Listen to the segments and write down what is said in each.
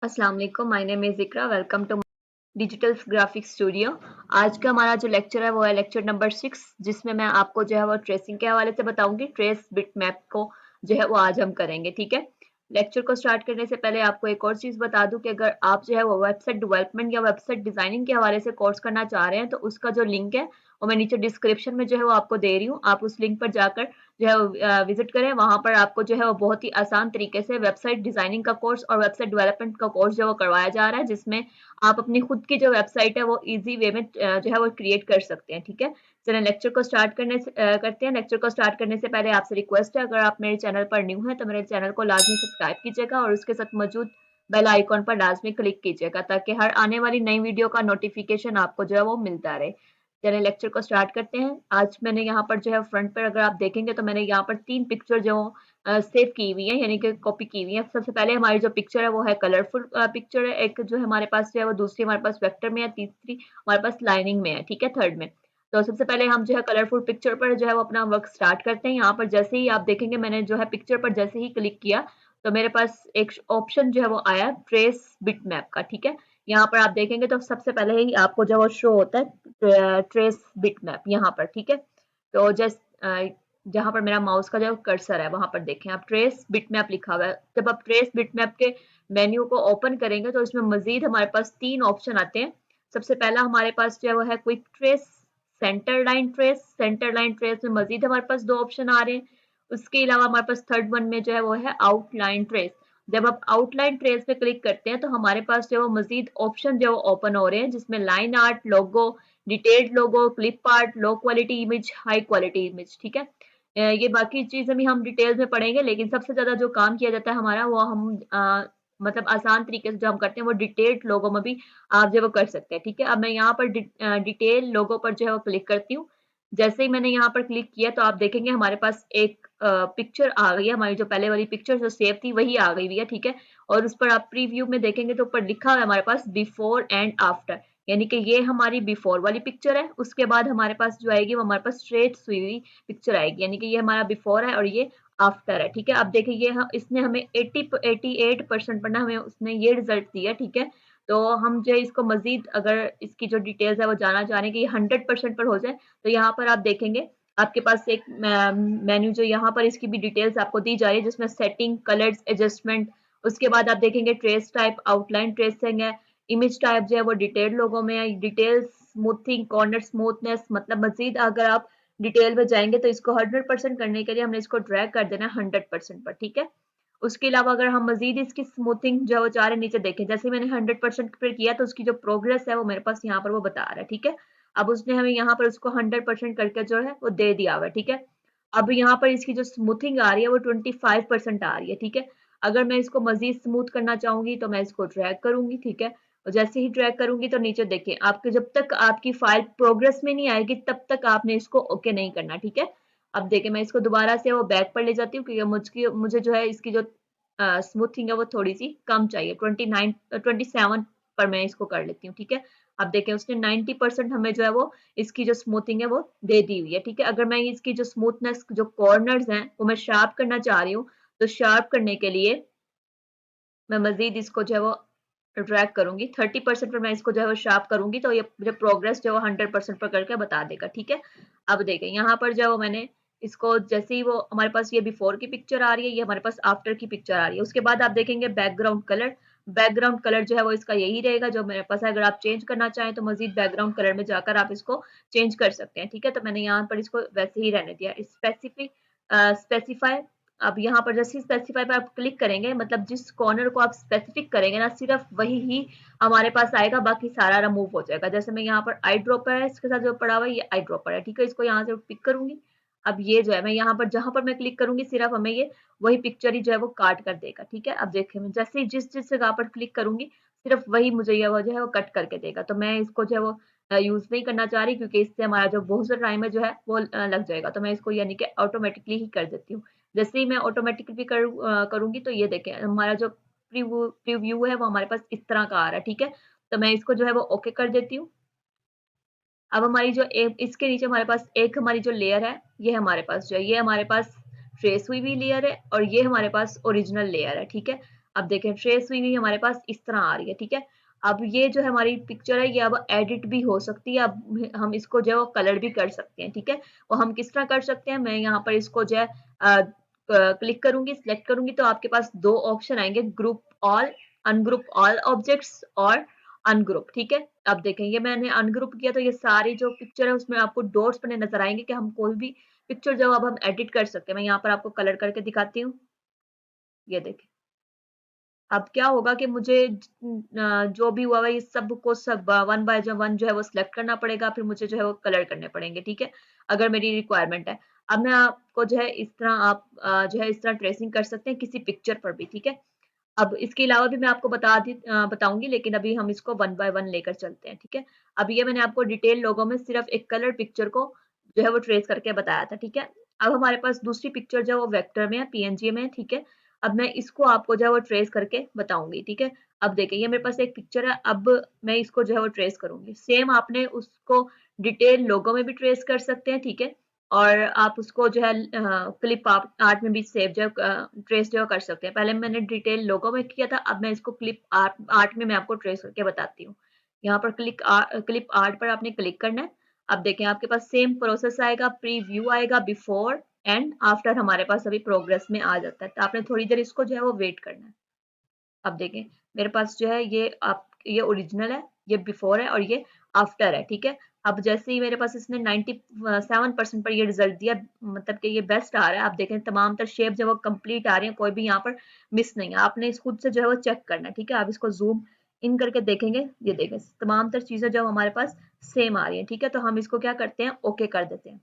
अस्सलाम वालेकुम, my name is Iqra. Welcome to digital graphics studio. आज का हमारा जो लेक्चर है वो है लेक्चर नंबर 6, जिसमें मैं आपको जो है वो ट्रेसिंग के हवाले से बताऊंगी। ट्रेस बिट मैप को जो है वो आज हम करेंगे, ठीक है। लेक्चर को स्टार्ट करने से पहले आपको एक और चीज़ बता दूं कि अगर आप जो है वो वेबसाइट डेवलपमेंट या वेबसाइट डिज़ाइनिंग के हवाले से कोर्स करना चाह रहे हैं, तो उसका जो लिंक है वो मैं नीचे डिस्क्रिप्शन में जो है वो आपको दे रही हूँ। आप उस लिंक पर जाकर जो है विजिट करें। वहां पर आपको जो है वो बहुत ही आसान तरीके से वेबसाइट डिजाइनिंग का कोर्स और वेबसाइट डेवलपमेंट का कोर्स जो है वो करवाया जा रहा है, जिसमें आप अपनी खुद की जो वेबसाइट है वो इजी वे में जो है वो क्रिएट कर सकते हैं, ठीक है। चलिए लेक्चर को स्टार्ट करते हैं। लेक्चर को स्टार्ट करने से पहले आपसे रिक्वेस्ट है, अगर आप मेरे चैनल पर न्यू हैं तो मेरे चैनल को लाजमी सब्सक्राइब कीजिएगा और उसके साथ मौजूद बेल आइकॉन पर लाजमी क्लिक कीजिएगा, ताकि हर आने वाली नई वीडियो का नोटिफिकेशन आपको जो है वो मिलता रहे। चलिए लेक्चर को स्टार्ट करते हैं। आज मैंने यहाँ पर जो है फ्रंट पर अगर आप देखेंगे तो मैंने यहाँ पर 3 पिक्चर जो सेव की हुई है, यानी कि कॉपी की हुई है। सबसे पहले हमारी जो पिक्चर है वो है कलरफुल पिक्चर है, एक जो है हमारे पास जो है वो दूसरी हमारे पास वेक्टर में है, तीसरी हमारे पास लाइनिंग में है, ठीक है, थर्ड में। तो सबसे पहले हम जो है कलरफुल पिक्चर पर जो है वो अपना वर्क स्टार्ट करते हैं। यहाँ पर जैसे ही आप देखेंगे मैंने जो है पिक्चर पर जैसे ही क्लिक किया तो मेरे पास एक ऑप्शन जो है वो आया ट्रेस बिट मैप का, ठीक है। यहाँ पर आप देखेंगे तो सबसे पहले ही आपको जो वो शो होता है ट्रेस बिट मैप यहाँ पर, ठीक है। तो जस्ट जहां पर मेरा माउस का जो कर्सर है वहां पर देखें आप, ट्रेस बिट मैप लिखा हुआ है। जब आप ट्रेस बिट मैप के मेन्यू को ओपन करेंगे तो इसमें मजीद हमारे पास 3 ऑप्शन आते हैं। सबसे पहला हमारे पास जो है वो है quick trace, centre line trace. Centre line trace में मजीद हमारे पास 2 ऑप्शन आ रहे हैं। उसके अलावा हमारे पास थर्ड वन में जो है वो है आउटलाइन ट्रेस। जब आप आउटलाइन ट्रेस पे क्लिक करते हैं तो हमारे पास जो है मजीद ऑप्शन जो ओपन हो रहे हैं, जिसमें line art, logo, detailed logo, clip art, low quality image, high quality image, ठीक है। ये बाकी चीजें भी हम डिटेल्स में पढ़ेंगे, लेकिन सबसे ज्यादा जो काम किया जाता है हमारा वो हम मतलब आसान तरीके से जो हम करते हैं वो डिटेल्ड लोगो में भी आप जो वो कर सकते हैं, ठीक है। अब मैं यहाँ पर डिटेल लोगो पर जो है वो क्लिक करती हूँ। जैसे ही मैंने यहाँ पर क्लिक किया तो आप देखेंगे हमारे पास एक पिक्चर आ गई है। हमारी जो पहले वाली पिक्चर जो सेव थी वही आ गई हुई है, ठीक है। और उस पर आप प्रीव्यू में देखेंगे तो ऊपर लिखा हुआ है हमारे पास बिफोर एंड आफ्टर, यानी कि ये हमारी बिफोर वाली पिक्चर है। उसके बाद हमारे पास जो आएगी वो हमारे पास स्ट्रेट हुई हुई पिक्चर आएगी, यानी कि ये हमारा बिफोर है और ये आफ्टर है, ठीक है। अब देखिए ये इसने हमें 88% पर ना हमें उसने ये रिजल्ट दिया, ठीक है। तो हम जो है इसको मजीद अगर इसकी जो डिटेल्स है वो जाना चाह रहे हैं कि ये 100% पर हो जाए, तो यहाँ पर आप देखेंगे आपके पास एक मेन्यू जो यहाँ पर इसकी भी डिटेल्स आपको दी जा रही है, जिसमें सेटिंग, कलर्स, एडजस्टमेंट। उसके बाद आप देखेंगे ट्रेस टाइप, आउटलाइन ट्रेसिंग है, इमेज टाइप जो है वो डिटेल लोगों में है, डिटेल्स, स्मूथिंग, कॉर्नर स्मूथनेस। मतलब मजीद अगर आप डिटेल में जाएंगे तो इसको 100% करने के लिए हमने इसको ड्रैग कर देना 100% पर, ठीक है। उसके अलावा अगर हम मजीद इसकी स्मूथिंग जो है वो चाह रहे नीचे देखें, जैसे मैंने 100% पर किया तो उसकी जो प्रोग्रेस है वो मेरे पास यहाँ पर वो बता रहा है, ठीक है। अब उसने हमें यहाँ पर उसको 100% करके जो है वो दे दिया हुआ है, ठीक है। अब यहाँ पर इसकी जो स्मूथिंग आ रही है वो 25% आ रही है, ठीक है। अगर मैं इसको मजीद स्मूथ करना चाहूंगी तो मैं इसको ड्रैग करूंगी, ठीक है। और जैसे ही ड्रैग करूंगी तो नीचे देखें आपके जब तक आपकी फाइल प्रोग्रेस में नहीं आएगी तब तक आपने इसको ओके नहीं करना, ठीक है। अब देखें मैं इसको दोबारा से वो बैक पर ले जाती हूँ, क्योंकि मुझे जो है इसकी जो स्मूथिंग है वो थोड़ी सी कम चाहिए। 27 पर मैं इसको कर लेती हूँ, ठीक है। अब देखें उसने 90% हमें जो है वो इसकी जो स्मूथिंग है वो दे दी हुई है, ठीक है। अगर मैं इसकी जो स्मूथनेस, जो कॉर्नर्स हैं वो मैं शार्प करना चाह रही हूँ, तो शार्प करने के लिए मैं मजीद इसको जो है वो ड्रैग करूंगी। 30% पर मैं इसको जो है वो शार्प करूंगी तो ये मुझे प्रोग्रेस जो है 100% पर करके बता देगा, ठीक है। अब देखें यहाँ पर जो है वो मैंने इसको जैसे ही वो हमारे पास ये बिफोर की पिक्चर आ रही है, ये हमारे पास आफ्टर की पिक्चर आ रही है। उसके बाद आप देखेंगे बैकग्राउंड कलर। बैकग्राउंड कलर जो है वो इसका यही रहेगा जो मेरे पास है। अगर आप चेंज करना चाहें तो मजीद बैकग्राउंड कलर में जाकर आप इसको चेंज कर सकते हैं, ठीक है। तो मैंने यहाँ पर इसको वैसे ही रहने दिया। स्पेसिफाई, अब यहाँ पर जैसे स्पेसिफाई पर आप क्लिक करेंगे, मतलब जिस कॉर्नर को आप स्पेसिफिक करेंगे ना सिर्फ वही ही हमारे पास आएगा, बाकी सारा रिमूव हो जाएगा। जैसे मैं यहाँ पर आई ड्रॉपर है, इसके साथ जो पड़ा हुआ है ये आई ड्रॉपर है, ठीक है। इसको यहाँ से पिक करूंगी। अब ये जो है मैं यहाँ पर जहां पर मैं क्लिक करूंगी सिर्फ हमें ये वही पिक्चर ही जो है वो काट कर देगा, ठीक है। अब देखिए मैं जैसे ही जिस जिस जगह पर क्लिक करूंगी सिर्फ वही मुझे ये वो जो है वो कट करके देगा। तो मैं इसको जो है वो यूज नहीं करना चाह रही, क्योंकि इससे हमारा जो बहुत सा टाइम है जो है वो लग जाएगा। तो मैं इसको यानी कि ऑटोमेटिकली ही कर देती हूँ। जैसे ही मैं ऑटोमेटिकली करूंगी तो ये देखें हमारा जो प्रीव्यू है वो हमारे पास इस तरह का आ रहा है, ठीक है। तो मैं इसको जो है वो ओके कर देती हूँ। अब हमारी जो इसके नीचे हमारे पास एक हमारी जो लेयर है, ये हमारे पास जो है ये हमारे पास ट्रेस हुई लेयर है और ये हमारे पास ओरिजिनल लेयर है, ठीक है। अब देखें ट्रेस हुई हमारे पास इस तरह आ रही है, ठीक है। अब ये जो है हमारी पिक्चर है ये अब एडिट भी हो सकती है, अब हम इसको जो है वो कलर भी कर सकते हैं, ठीक है। वो हम किस तरह कर सकते हैं, मैं यहाँ पर इसको जो है क्लिक करूंगी, सिलेक्ट करूंगी तो आपके पास दो ऑप्शन आएंगे, group all, ungroup all objects और अनग्रुप, ठीक है। अब देखें ये मैंने अनग्रुप किया तो ये सारी जो पिक्चर है उसमें आपको डॉट्स बने नजर आएंगे कि हम कोई भी पिक्चर जो अब हम एडिट कर सकते हैं। मैं यहाँ पर आपको कलर करके दिखाती हूँ, ये देखें। अब क्या होगा कि मुझे जो भी हुआ है ये सबको सब वन बाय वन जो है वो सिलेक्ट करना पड़ेगा, फिर मुझे जो है वो कलर करने पड़ेंगे, ठीक है, अगर मेरी रिक्वायरमेंट है। अब मैं आपको जो है इस तरह आप जो है इस तरह ट्रेसिंग कर सकते हैं किसी पिक्चर पर भी, ठीक है। अब इसके अलावा भी मैं आपको बताऊंगी, लेकिन अभी हम इसको वन बाय वन लेकर चलते हैं, ठीक है। अब ये मैंने आपको डिटेल लोगों में सिर्फ एक कलर पिक्चर को जो है वो ट्रेस करके बताया था, ठीक है। अब हमारे पास दूसरी पिक्चर जो है वो वेक्टर में है, पीएनजी में है, ठीक है। अब मैं इसको आपको जो है वो ट्रेस करके बताऊंगी, ठीक है। अब देखिए ये मेरे पास एक पिक्चर है, अब मैं इसको जो है वो ट्रेस करूंगी। सेम आपने उसको डिटेल लोगों में भी ट्रेस कर सकते हैं, ठीक है। और आप उसको जो है क्लिप आर्ट में भी सेव जो है ट्रेस जो कर सकते हैं। पहले मैंने डिटेल लोगो में किया था, अब मैं इसको क्लिप आर्ट में मैं आपको ट्रेस करके बताती हूँ। यहाँ पर क्लिप आर्ट पर आपने क्लिक करना है। अब देखें आपके पास सेम प्रोसेस आएगा, प्रीव्यू आएगा, बिफोर एंड आफ्टर हमारे पास अभी प्रोग्रेस में आ जाता है, तो आपने थोड़ी देर इसको जो है वो वेट करना है। अब देखें मेरे पास जो है ये ओरिजिनल है, ये बिफोर है और ये आफ्टर है, ठीक है। अब जैसे ही मेरे पास इसने 97% पर ये रिजल्ट दिया, मतलब कि ये बेस्ट आ रहा है। आप देखें तमाम तर शेप जो है वो कंप्लीट आ रही है, कोई भी यहाँ पर मिस नहीं है। आपने इस खुद से जो है वो चेक करना है, ठीक है। आप इसको जूम इन करके देखेंगे, ये देखें तमाम तर चीजें जो हमारे पास सेम आ रही है, ठीक है। तो हम इसको क्या करते हैं, ओके कर देते हैं।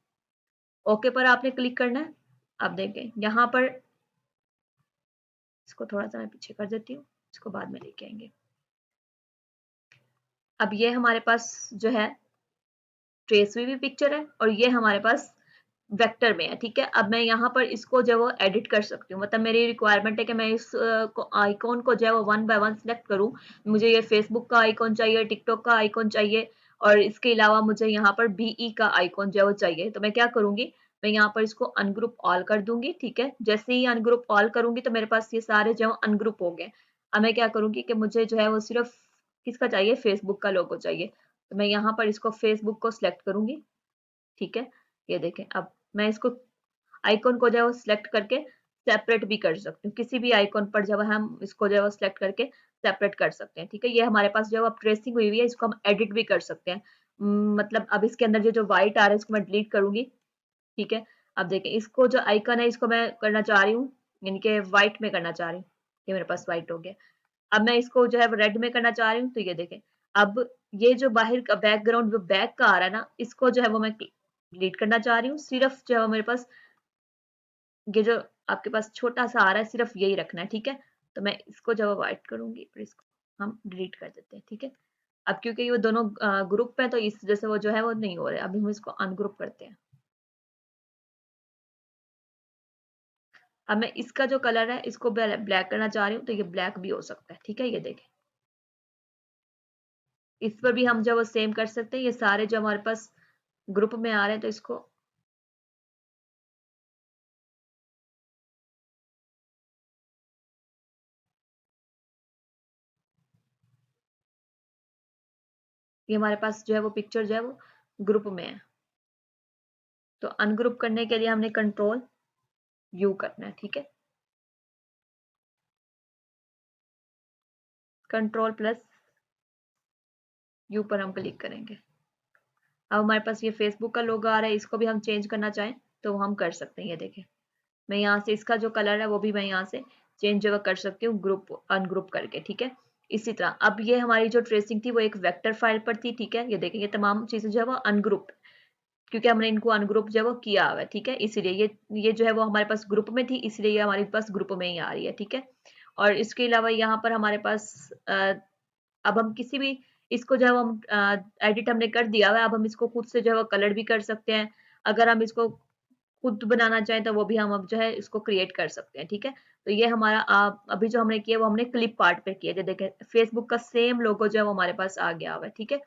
ओके पर आपने क्लिक करना है। अब देखें यहाँ पर इसको थोड़ा सा मैं पीछे कर देती हूँ, इसको बाद में लेके आएंगे। अब ये हमारे पास जो है ट्रेस हुई भी पिक्चर है और ये हमारे पास वेक्टर में है, ठीक है। अब मैं यहाँ पर इसको जो है वो एडिट कर सकती हूँ, मतलब मेरी रिक्वायरमेंट है कि मैं इस आइकॉन को जो है वो वन बाय वन सिलेक्ट करूँ। मुझे ये फेसबुक का आइकॉन चाहिए, टिकटॉक का आइकॉन चाहिए और इसके अलावा मुझे यहाँ पर बीई का आइकॉन जो है वो चाहिए। तो मैं क्या करूंगी, मैं यहाँ पर इसको अनग्रुप ऑल कर दूंगी, ठीक है। जैसे ही अनग्रुप ऑल करूंगी तो मेरे पास ये सारे जो है अनग्रुप हो गए। अब मैं क्या करूंगी कि मुझे जो है वो सिर्फ किसका चाहिए, फेसबुक का लोगो चाहिए। तो मैं यहाँ पर इसको फेसबुक को सिलेक्ट करूंगी, ठीक है। ये देखें अब मैं इसको आइकॉन को जो है वो सिलेक्ट करके सेपरेट भी कर सकती हूँ, किसी भी आइकॉन पर जब हम इसको जो है वो सिलेक्ट करके सेपरेट कर सकते हैं, ठीक है। ये हमारे पास जो है ट्रेसिंग हुई हुई है, इसको हम एडिट भी कर सकते हैं। मतलब अब इसके अंदर जो व्हाइट आ रहा है इसको मैं डिलीट करूंगी, ठीक है। अब देखें इसको जो आइकन है इसको मैं करना चाह रही हूँ, यानी कि व्हाइट में करना चाह रही हूँ, ये मेरे पास व्हाइट हो गया। अब मैं इसको जो है रेड में करना चाह रही हूँ, तो ये देखें अब ये जो बाहर का बैकग्राउंड जो बैक का आ रहा है ना, इसको जो है वो मैं डिलीट करना चाह रही हूँ। सिर्फ जो है मेरे पास ये जो आपके पास छोटा सा आ रहा है सिर्फ यही रखना है, ठीक है। तो मैं इसको जब अवॉइड करूंगी फिर इसको हम डिलीट कर देते हैं, ठीक है। अब क्योंकि ये दोनों ग्रुप है तो इस वजह से वो जो है वो नहीं हो रहे, अभी हम इसको अनग्रुप करते हैं। अब मैं इसका जो कलर है इसको ब्लैक करना चाह रही हूँ, तो ये ब्लैक भी हो सकता है, ठीक है। ये देखें इस पर भी हम जब वो सेम कर सकते हैं, ये सारे जो हमारे पास ग्रुप में आ रहे हैं तो इसको ये हमारे पास जो है वो पिक्चर जो है वो ग्रुप में है। तो अनग्रुप करने के लिए हमने कंट्रोल यू करना है, ठीक है। कंट्रोल प्लस यू पर हम क्लिक करेंगे। अब हमारे पास ये फेसबुक का लोगो आ रहा है, इसको भी हम चेंज करना चाहें तो हम कर सकते हैं। ये देखें मैं यहाँ से इसका जो कलर है वो भी मैं यहाँ से चेंज जगह कर सकती हूँ, ग्रुप अनग्रुप करके, ठीक है। इसी तरह अब ये हमारी जो ट्रेसिंग थी वो एक वेक्टर फाइल पर थी, ठीक है। ये देखें ये तमाम चीजें जो है वो अनग्रुप, क्योंकि हमने इनको अनग्रुप जो है वो किया हुआ है, ठीक है। इसीलिए ये जो है वो हमारे पास ग्रुप में थी, इसलिए ये हमारे पास ग्रुप में ही आ रही है, ठीक है। और इसके अलावा यहाँ पर हमारे पास अब हम किसी भी इसको जो है हम एडिट हमने कर दिया हुआ है, अब हम इसको खुद से जो है वो कलर भी कर सकते हैं। अगर हम इसको खुद बनाना चाहें तो वो भी हम अब जो है इसको क्रिएट कर सकते हैं, ठीक है। तो ये हमारा अभी जो हमने किया वो हमने क्लिप पार्ट पे किया, जो देखें फेसबुक का सेम लोगो जो है वो हमारे पास आ गया हुआ है, ठीक है।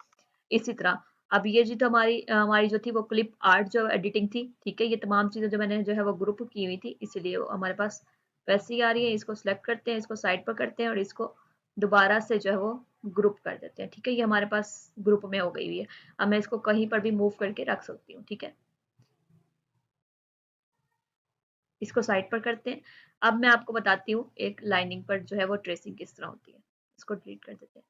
इसी तरह अब ये जी तो हमारी जो थी वो क्लिप आर्ट जो एडिटिंग थी, ठीक है। ये तमाम चीजें जो मैंने जो है वो ग्रुप की हुई थी, इसलिए वो हमारे पास वैसे ही आ रही है। इसको सिलेक्ट करते हैं, इसको साइड पर करते हैं और इसको दोबारा से जो है वो ग्रुप कर देते हैं। ठीक है, ये हमारे पास ग्रुप में हो गई हुई है। अब मैं इसको कहीं पर भी मूव करके रख सकती हूँ। ठीक है, इसको साइड पर करते हैं। अब मैं आपको बताती हूँ एक लाइनिंग पर जो है वो ट्रेसिंग किस तरह होती है। इसको डिलीट कर देते हैं।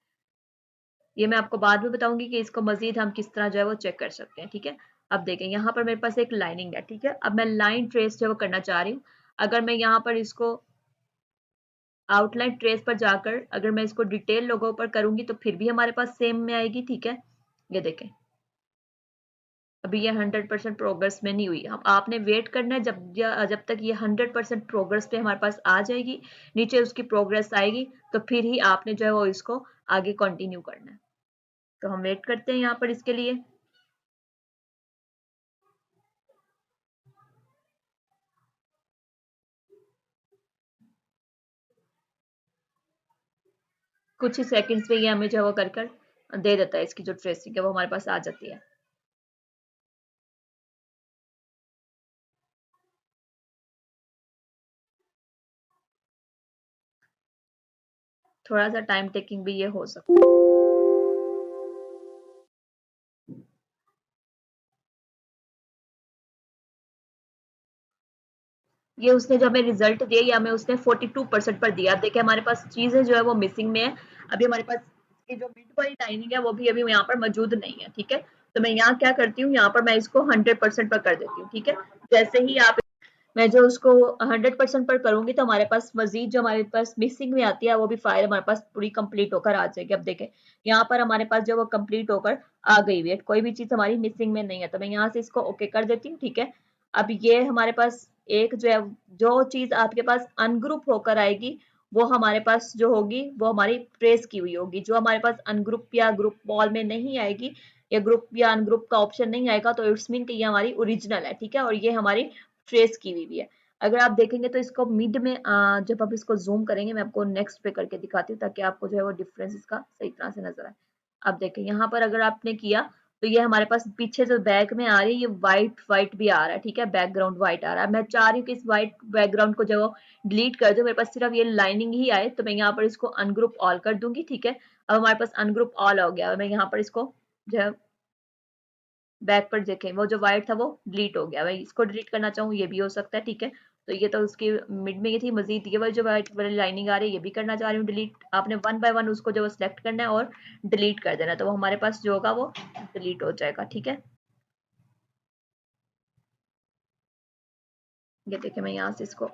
ये मैं आपको बाद में बताऊंगी कि इसको मजीद हम किस तरह जो है वो चेक कर सकते हैं। ठीक है, अब देखें यहाँ पर मेरे पास एक लाइनिंग है। ठीक है, अब मैं लाइन ट्रेस जो है वो करना चाह रही हूँ। अगर मैं यहाँ पर इसको आउटलाइन ट्रेस पर जाकर अगर मैं इसको डिटेल लोगों पर करूंगी तो फिर भी हमारे पास सेम में आएगी। ठीक है, ये देखें अभी ये 100% प्रोग्रेस में नहीं हुई। हम आपने वेट करना है जब तक ये 100% प्रोग्रेस पे हमारे पास आ जाएगी, नीचे उसकी प्रोग्रेस आएगी, तो फिर ही आपने जो है वो इसको आगे कंटिन्यू करना है। तो हम वेट करते हैं यहाँ पर इसके लिए। कुछ ही सेकंड्स में ये हमें जो है वो कर कर दे देता है। इसकी जो ट्रेसिंग है वो हमारे पास आ जाती है। थोड़ा सा टाइम टेकिंग भी ये हो सकता है। ये उसने जो हमें रिजल्ट दिया या हमें उसने 42% पर दिया। अब देखिए हमारे पास चीजें जो है वो मिसिंग में है। अभी हमारे पास ये जो मिड वाली लाइनिंग है वो भी अभी यहाँ पर मौजूद नहीं है। ठीक है, तो मैं यहाँ क्या करती हूँ, यहाँ पर मैं इसको 100% पर कर देती हूँ। ठीक है, जैसे ही आप मैं जो उसको 100% पर करूंगी तो हमारे पास मजीद जो हमारे पास मिसिंग में आती है वो भी फाइल हमारे पास पूरी कंप्लीट होकर आ जाएगी। अब देखें यहाँ पर हमारे पास जो वो कंप्लीट होकर आ गई हुई है, कोई भी चीज हमारी मिसिंग में नहीं है। तो मैं यहाँ से इसको ओके कर देती हूँ। ठीक है, अब ये हमारे पास एक जो है जो चीज आपके पास अनग्रुप होकर आएगी वो हमारे पास जो होगी वो हमारी ट्रेस की हुई होगी। जो हमारे पास अनग्रुप या ग्रुप वॉल में नहीं आएगी या ग्रुप या अनग्रुप का ऑप्शन नहीं आएगा तो इट्स मीन कि ये हमारी ओरिजिनल है। ठीक है, और ये हमारी ट्रेस की हुई भी है। अगर आप देखेंगे तो इसको मिड में जब आप इसको जूम करेंगे, मैं आपको नेक्स्ट पे करके दिखाती हूँ ताकि आपको जो है वो डिफरेंस इसका सही तरह से नजर आए। अब देखें यहाँ पर अगर आपने किया तो ये हमारे पास पीछे जो बैक में आ रही है ये व्हाइट व्हाइट भी आ रहा है। ठीक है, बैकग्राउंड व्हाइट आ रहा है। मैं चाह रही हूँ कि इस व्हाइट बैकग्राउंड को जो डिलीट कर दो, मेरे पास सिर्फ ये लाइनिंग ही आए। तो मैं यहाँ पर इसको अनग्रुप ऑल कर दूंगी। ठीक है, अब हमारे पास अनग्रुप ऑल हो गया। मैं यहाँ पर इसको जो है बैक पर देखें वो जो वाइट था वो डिलीट हो गया। मैं इसको डिलीट करना चाहूँ ये भी हो सकता है। ठीक है, तो ये तो उसकी मिड में ये थी। मजीद ये वाली जो वाइट वाली लाइनिंग आ रही है ये भी करना चाह रही हूँ डिलीट। आपने वन बाय वन उसको जो सिलेक्ट करना है और डिलीट कर देना, तो वो हमारे पास जो होगा वो डिलीट हो जाएगा। ठीक है, ये देखिए मैं यहाँ से इसको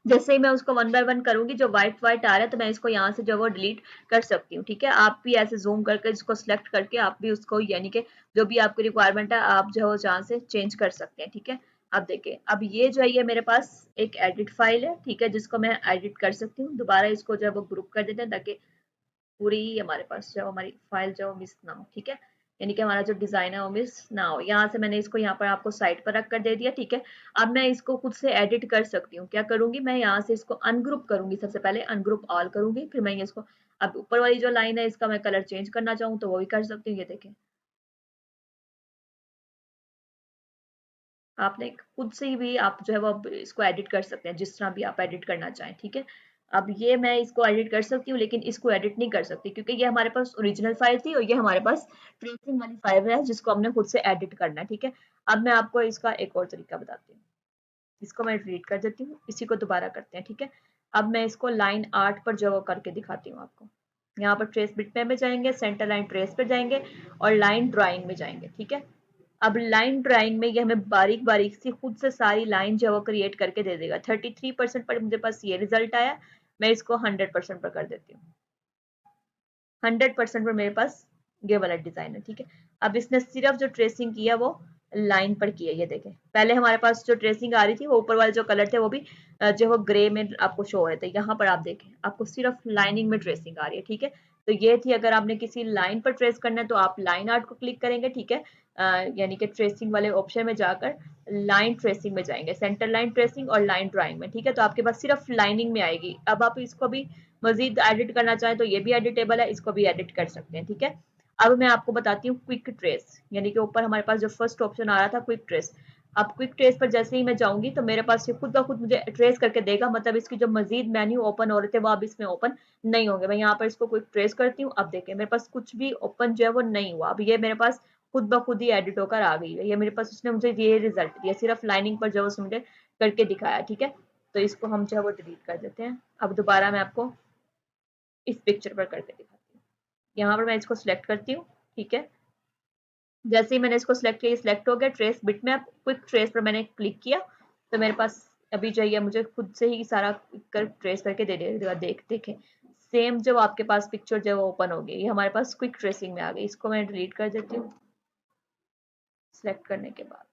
जैसे ही मैं उसको वन बाय वन करूंगी जो व्हाइट व्हाइट आ रहा है तो मैं इसको यहाँ से जो वो डिलीट कर सकती हूँ। ठीक है, आप भी ऐसे जूम करके इसको सिलेक्ट करके आप भी उसको यानी कि जो भी आपकी रिक्वायरमेंट है आप जो है जहाँ से चेंज कर सकते हैं। ठीक है, अब देखिए अब ये जो है ये मेरे पास एक एडिट फाइल है। ठीक है, जिसको मैं एडिट कर सकती हूँ। दोबारा इसको जो है वो ग्रुप कर देते हैं ताकि पूरी हमारे पास जो हमारी फाइल जो मिस ना हो। ठीक है, यानी कि हमारा जो डिजाइन है वो मिस ना हो। यहाँ से मैंने इसको यहाँ पर आपको साइड पर रख कर दे दिया। ठीक है, अब मैं इसको खुद से एडिट कर सकती हूँ। क्या करूंगी, मैं यहाँ से इसको अनग्रुप करूंगी। सबसे पहले अनग्रुप ऑल करूंगी, फिर मैं इसको अब ऊपर वाली जो लाइन है इसका मैं कलर चेंज करना चाहूँ तो वो भी कर सकती हूँ। ये देखें आपने खुद से ही भी आप जो है वो इसको एडिट कर सकते हैं जिस तरह भी आप एडिट करना चाहें। ठीक है, अब ये मैं इसको एडिट कर सकती हूँ लेकिन इसको एडिट नहीं कर सकती क्योंकि ये हमारे पास ओरिजिनल फाइल थी और ये हमारे पास ट्रेसिंग वाली फाइल है जिसको हमने खुद से एडिट करना है। ठीक है, अब मैं आपको इसका एक और तरीका बताती हूँ। इसको मैं डिलीट कर देती हूँ, इसी को दोबारा करते हैं। ठीक है, अब मैं इसको लाइन 8 पर जो करके दिखाती हूँ आपको। यहाँ पर ट्रेस बिटमैप में जाएंगे, सेंटर लाइन ट्रेस पर जाएंगे और लाइन ड्राइंग में जाएंगे। ठीक है, अब लाइन ड्राइंग में ये हमें बारीक बारीक सी खुद से सारी लाइन जो है वो क्रिएट करके दे देगा। 33% पर मुझे पास ये रिजल्ट आया। मैं इसको 100% पर कर देती हूँ। 100% पर मेरे पास ये वाला डिजाइन है। ठीक है, अब इसने सिर्फ जो ट्रेसिंग किया वो लाइन पर किया। ये देखें पहले हमारे पास जो ट्रेसिंग आ रही थी वो ऊपर वाले जो कलर थे वो भी जो वो ग्रे में आपको शो हो रहे थे। यहाँ पर आप देखें आपको सिर्फ लाइनिंग में ट्रेसिंग आ रही है। ठीक है, तो ये थी अगर आपने किसी लाइन पर ट्रेस करना है तो आप लाइन आर्ट को क्लिक करेंगे। ठीक है, यानी कि ट्रेसिंग वाले ऑप्शन में जाकर लाइन ट्रेसिंग में जाएंगे, सेंटर लाइन ट्रेसिंग और लाइन ड्राइंग में। ठीक है, तो आपके पास सिर्फ लाइनिंग में आएगी। अब आप इसको भी मजीद एडिट करना चाहें तो ये भी एडिटेबल है, इसको भी एडिट कर सकते हैं। ठीक है, अब मैं आपको बताती हूँ क्विक ट्रेस, यानी कि ऊपर हमारे पास जो फर्स्ट ऑप्शन आ रहा था क्विक ट्रेस। अब क्विक ट्रेस पर जैसे ही मैं जाऊंगी तो मेरे पास ये खुद ब खुद मुझे ट्रेस करके देगा, मतलब इसकी जो मजीद मेन्यू ओपन हो रहे थे वो अब इसमें ओपन नहीं होंगे। मैं यहाँ पर इसको क्विक ट्रेस करती हूँ, अब देखें मेरे पास कुछ भी ओपन जो है वो नहीं हुआ, अब ये मेरे पास खुद ब खुद ही एडिट होकर आ गई है। ये मेरे पास उसने मुझे ये रिजल्ट दिया, सिर्फ लाइनिंग पर जो उसने मुझे करके दिखाया। ठीक है, तो इसको हम जो है वो डिलीट कर देते हैं। अब दोबारा मैं आपको इस पिक्चर पर करके दिखाती हूँ। यहाँ पर मैं इसको सिलेक्ट करती हूँ। ठीक है, जैसे ही मैंने इसको सिलेक्ट किया, सिलेक्ट हो गया ट्रेस बिटमैप। क्विक ट्रेस पर मैंने क्लिक किया तो मेरे पास अभी जो है मुझे खुद से ही सारा कर ट्रेस करके दे देगा। देखें सेम जब आपके पास पिक्चर जो ओपन हो गई, ये हमारे पास क्विक ट्रेसिंग में आ गई। इसको मैं डिलीट कर देती हूँ सिलेक्ट करने के बाद।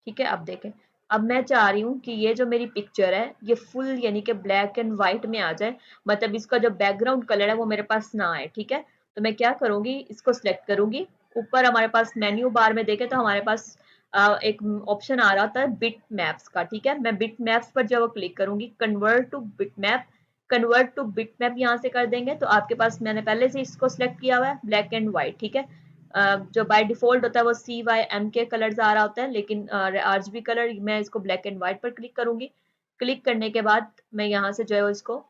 ठीक है, अब देखें, अब मैं चाह रही हूँ कि ये जो मेरी पिक्चर है ये फुल यानी कि ब्लैक एंड व्हाइट में आ जाए, मतलब इसका जो बैकग्राउंड कलर है वो मेरे पास ना आए। ठीक है, तो मैं क्या करूंगी, इसको सिलेक्ट करूंगी। ऊपर हमारे पास मेन्यू बार में देखें तो हमारे पास एक ऑप्शन आ रहा था बिट मैप्स का। ठीक है, मैं बिट मैप्स पर जब क्लिक करूंगी, convert two bit map, convert two bit map यहाँ से कर देंगे तो आपके पास, मैंने पहले से इसको सिलेक्ट किया हुआ है ब्लैक एंड व्हाइट। ठीक है, जो बाय डिफॉल्ट होता है वो CYM के कलर्स आ रहा होता है, लेकिन RGB कलर मैं इसको ब्लैक एंड व्हाइट पर क्लिक करूंगी। क्लिक करने के बाद मैं यहाँ से जो है इसको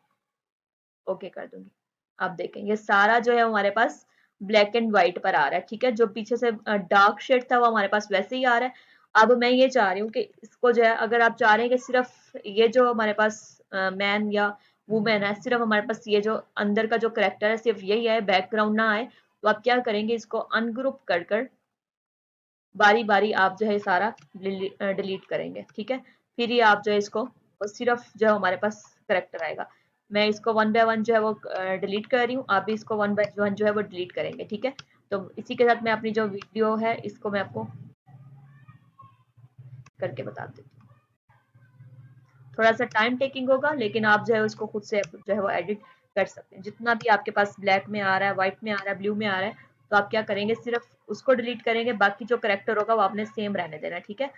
ओके कर दूंगी। आप देखें ये सारा जो है हमारे पास ब्लैक एंड व्हाइट पर आ रहा है। ठीक है, जो पीछे से डार्क शेड था वो हमारे पास वैसे ही आ रहा है। अब मैं ये चाह रही हूँ कि इसको जो है, अगर आप चाह रहे हैं कि सिर्फ ये जो हमारे पास मैन या वुमेन है, सिर्फ हमारे पास ये जो अंदर का जो करेक्टर है सिर्फ यही है, बैकग्राउंड ना आए, तो आप क्या करेंगे, इसको अनग्रुप कर कर बारी बारी आप जो है सारा डिलीट करेंगे। ठीक है, फिर ही आप जो है इसको सिर्फ जो हमारे पास करेक्टर आएगा। मैं इसको वन बाय वन जो है वो डिलीट कर रही हूँ, आप भी इसको वन बाय वन जो है वो डिलीट करेंगे। ठीक है, तो इसी के साथ मैं अपनी जो वीडियो है इसको मैं आपको करके बता देती हूँ। थोड़ा सा टाइम टेकिंग होगा, लेकिन आप जो है उसको खुद से जो है वो एडिट कर सकते हैं। जितना भी आपके पास ब्लैक में आ रहा है, व्हाइट में आ रहा है, ब्लू में आ रहा है, तो आप क्या करेंगे, सिर्फ उसको डिलीट करेंगे, बाकी जो करेक्टर होगा वो आपने सेम रहने देना है। ठीक है,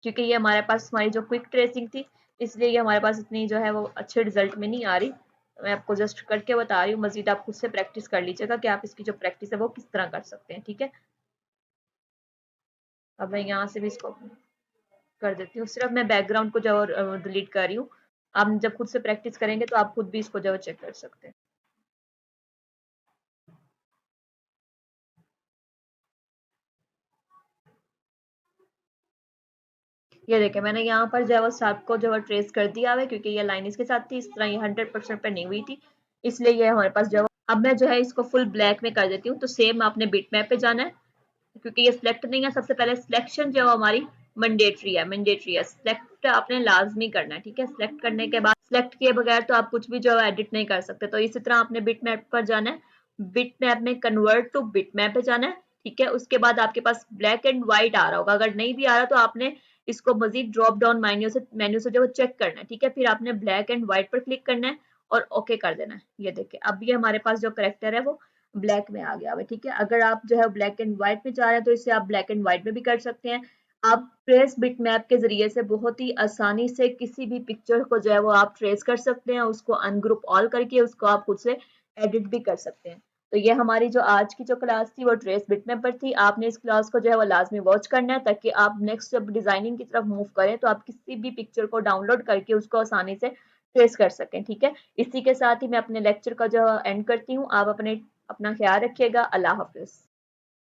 क्योंकि ये हमारे पास हमारी जो क्विक ट्रेसिंग थी, इसलिए ये हमारे पास इतनी जो है वो अच्छे रिजल्ट में नहीं आ रही। मैं आपको जस्ट करके बता रही हूँ, मजीद आप खुद से प्रैक्टिस कर लीजिएगा कि आप इसकी जो प्रैक्टिस है वो किस तरह कर सकते हैं। ठीक है, अब मैं यहाँ से भी इसको कर देती हूँ, सिर्फ मैं बैकग्राउंड को जो डिलीट कर रही हूँ। आप जब खुद से प्रैक्टिस करेंगे तो आप खुद भी इसको जो चेक कर सकते हैं। ये देखें, मैंने यहाँ पर जो है वो साफ को जो है ट्रेस कर दिया है, क्योंकि ये लाइन इसके साथ थी, इस तरह ये 100% पे नहीं हुई थी, इसलिए ये हमारे पास जो है। अब मैं जो है इसको फुल ब्लैक में कर देती हूँ। तो सेम आपने बिट मैप पे जाना है, क्योंकि ये सिलेक्ट नहीं है। सबसे पहले सिलेक्शन जो है हमारी मैंडेटरी है, सिलेक्ट आपने लाजमी करना है। ठीक है, सिलेक्ट करने के बाद, सिलेक्ट किए बगैर तो आप कुछ भी जो है एडिट नहीं कर सकते। तो इसी तरह आपने बिट मैप पर जाना है, बिट मैप में कन्वर्ट टू बिट मैप पे जाना है। ठीक है, उसके बाद आपके पास ब्लैक एंड व्हाइट आ रहा होगा, अगर नहीं भी आ रहा तो आपने इसको मजीद ड्रॉप डाउन मेन्यू से जो चेक करना है। ठीक है, फिर आपने ब्लैक एंड व्हाइट पर क्लिक करना है और ओके कर देना है। ये देखिए, अब ये हमारे पास जो करेक्टर है वो ब्लैक में आ गया है। ठीक है, अगर आप जो है ब्लैक एंड व्हाइट में चाह रहे हैं तो इसे आप ब्लैक एंड व्हाइट में भी कर सकते हैं। आप ट्रेस बिट मैप के जरिए से बहुत ही आसानी से किसी भी पिक्चर को जो है वो आप ट्रेस कर सकते हैं, उसको अनग्रुप ऑल करके उसको आप खुद से एडिट भी कर सकते हैं। तो ये हमारी जो आज की जो क्लास थी वो ट्रेस बिट मैप पर थी। आपने इस क्लास को जो है वो लाजमी वॉच करना है, ताकि आप नेक्स्ट जब डिजाइनिंग की तरफ मूव करें तो आप किसी भी पिक्चर को डाउनलोड करके उसको आसानी से ट्रेस कर सकें। ठीक है, इसी के साथ ही मैं अपने लेक्चर का जो एंड करती हूँ। आप अपना ख्याल रखिएगा। अल्लाह हाफिज।